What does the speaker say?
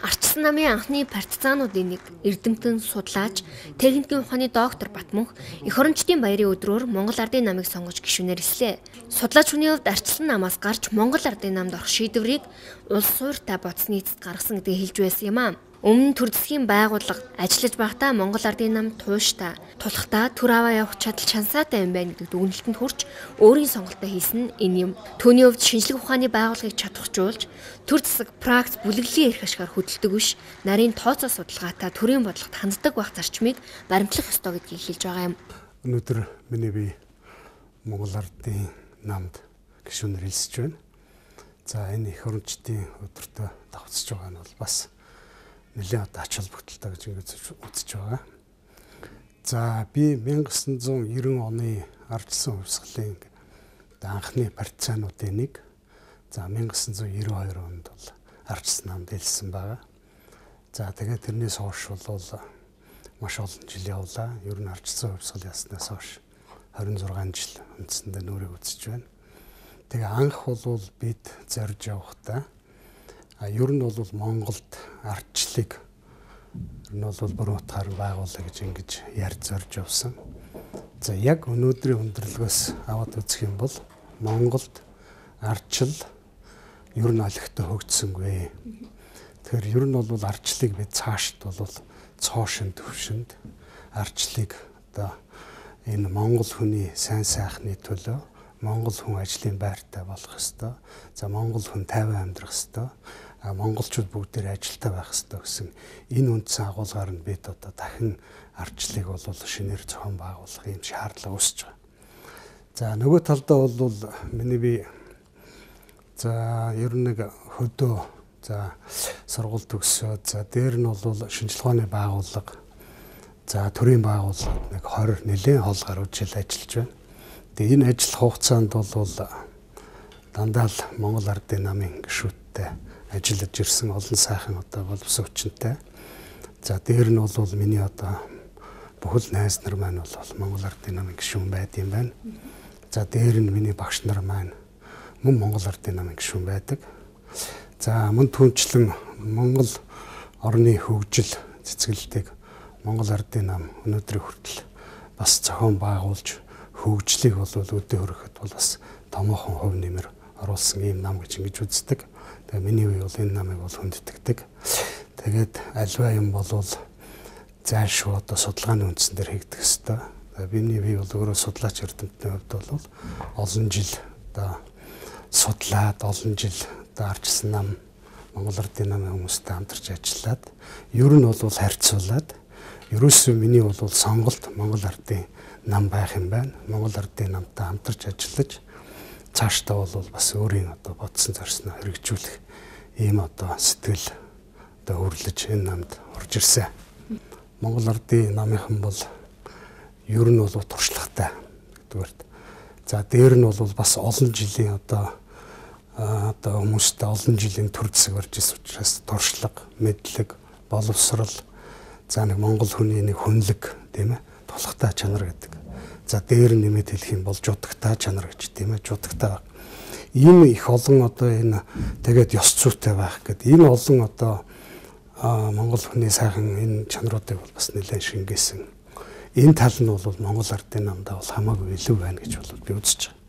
Ардчилсан намын анхны партизануудын нэг эрдэмтэн судлаач, техникийн ухааны доктор Батмунх эх орончдын баярын өдрөөр Монгол Ардын намыг сонгож гишүүнээр ирслээ. Судлаач хүний хувьд ардчилсан намаас гарч Монгол Ардын намд орох шийдвэрийг улс суурьтай бодсны эцэст гаргасан гэдэг хэлж байсан юм аа. Өмнө төр засгийн байгууллага ажиллаж байхдаа Монгол Ардын нам тууштай, тулхтаа төр аваа явах чадал чансаатай юм байна гэдэг дүгнэлтэнд хүрч өөрийн сонголтоо хийсэн нь энэ юм. Түүний хувьд шинжлэх ухааны байгууллагыг чадваржуулж төр засаг практик бүлэглэлийн эрх ашгаар хөдөлдөг биш, нарийн тооцоо судалгаатай төрийн бодлогот ханддаг байх зарчмыг баримтлах ёстой гэдгийг хэлж байгаа юм. Өнөөдөр миний бие Монгол Ардын намд гишүүнээр хэлсэж байна. За энэ эх орончдын өдөртөө давцж байгаа нь бол бас нэлээд ач холбогдолтой гэж ингэж үзэж байгаа. За би 1990 оны ардчилсан хувьсгалын анхны партизануудын нэг. За 1992 онд бол ардчилсан намд хэлсэн байгаа. За тэгээд тэрнээс хойш бол маш олон жил явлаа. Ер нь ардчилсан хувьсгал яснаас хойш 26 жил үндсэндээ нүрийг үзэж байна. Тэгээ анх бол бид зорж явахдаа ер нь бол Монголд ардчлалыг ер нь бол буруу утгаар байгуулах гэж ингэж ярьж зорж явсан. За яг өнөөдрийн өндөрлгөөс аваад үзэх юм бол Монголд ардчил ер нь олигтой хөгжсөнгүй. Тэгэхээр ер нь бол ардчлалыг бид цаашд бол цоошин төвшөнд ардчлалыг одоо энэ Монгол хүний сайн сайхны төлөө Монгол хүн ажлын байртай болох ёстой. За Монгол хүн тайван амьдрах ёстой. Монголчууд бүгдээр ажилтаа байх ёстой гэсэн энэ үндсэн агуулгаар нь бид одоо дахин ардчлалыг бол шинээр зохион байгуулах юм шаардлага үүсэж байгаа. За нөгөө талдаа бол миний би за ер нь нэг хөдөө за сургууль төгсөөд за дээр нь бол шинжлэх ухааны байгууллага за төрийн байгууллагад нэг 20 нэлээд хол гаруй жил ажиллаж байна. Тэгээ энэ ажил хугацаанд бол дандаа л Монгол Ардын намын гишүүдтэй ажиллаж ирсэн олон сайхан одоо боловсруучтай. За дээр нь бол миний одоо бүхэл найз нар маань бол Монгол Ардын намын гишүүн байд юм байна. За дээр нь миний багш нар маань мөн Монгол Ардын намын гишүүн байдаг. За мөн түнчлэн Монгол орны хөгжил цэцгэлтийг Монгол Ардын нам өнөөдрийн хүртэл бас зохион байгуулж хөгжлийг бол өдөө хөрөхөд бол бас томоохон хувь нэмэр оруулсан ийм нам гэж ингэж үздэг. Тэгээ миний үе бол энэ намыг бол хүндэтгдэг. Тэгээд альва юм бол зайлшгүй одоо судалгааны үндсэн дээр хийгдэх ёстой. Миний бие бол өөрөө судлаач эрдэмтний хувьд бол олон жил одоо судлаад олон жил одоо ардчилсан нам Монгол Ардын намын хүмүүстэй хамтарч ажиллаад ер нь бол харьцуулаад ерөөсөө миний бол сонголт Монгол Ардын нам байх юм байна. Монгол Ардын намтай хамтарч ажиллаж цаашдаа бол бас өөрийн одоо бодсон зорилсноо хэрэгжүүлэх ийм одоо сэтгэл одоо хөрлөж энэ намд орж ирсэн. Монгол Ардын намынхан бол ер нь бол туршлагатай гэдэгт. За дээр нь бол бас олон жилийн одоо хүмүүстэй олон жилийн төр засаг барьж ирсэн учраас туршлага, мэдлэг, боловсрал за нэг Монгол хүний нэг хүнлэг тийм ээ тулхтай чанар гэдэг. За дээр нэмэт хэлэх юм бол жудагтай чанар гэж тийм ээ жудагтай. Ийм их олон одоо энэ тэгээд ёс зүйтэй байх гэдэг. Энэ олон одоо Монгол хүний сайхан энэ чанаруудыг бол бас нэлээд шингээсэн. Энэ тал нь бол Монгол Ардын намдаа бол хамаагүй илүү байна гэж бол би үзэж байгаа.